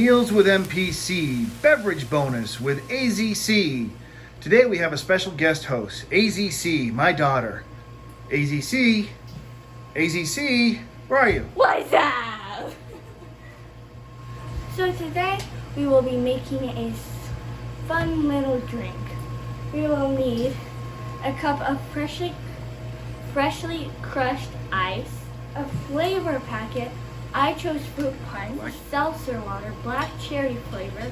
Meals with MPC, Beverage Bonus with AZC. Today we have a special guest host, AZC, my daughter. AZC, where are you? What's up? So today we will be making a fun little drink. We will need a cup of freshly crushed ice, a flavor packet. I chose fruit punch, seltzer water, black cherry flavor,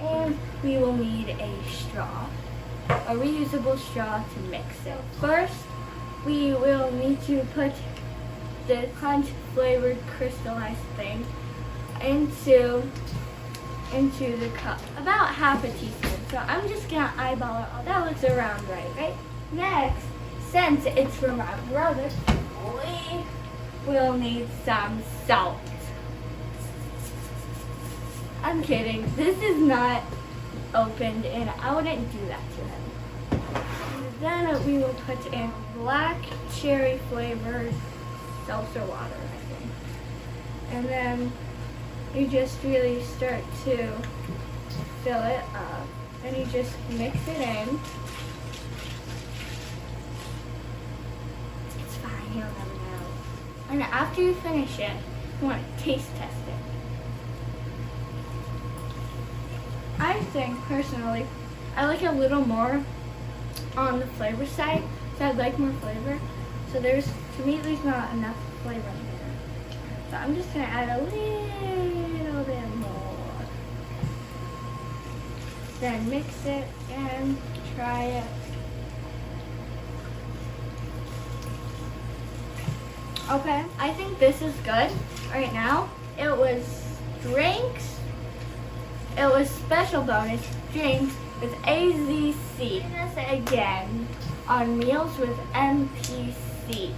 and we will need a straw, a reusable straw to mix it. First, we will need to put the punch flavored crystallized thing into the cup, about half a teaspoon. So I'm just gonna eyeball it all. That looks around right? Next, since it's from my brother, we'll need some salt. I'm kidding. This is not opened and I wouldn't do that to him. Then we will put in black cherry flavored seltzer water, I think. And then you just really start to fill it up and you just mix it in. It's fine, he'll never know. And after you finish it, you want to taste test it. I think, personally, I like a little more on the flavor side, so I'd like more flavor. So to me, there's not enough flavor in here. So I'm just going to add a little bit more. Then mix it and try it. Okay, I think this is good right now. It was drinks. It was special bonus drinks with AZC. Join us again on Meals with MPC.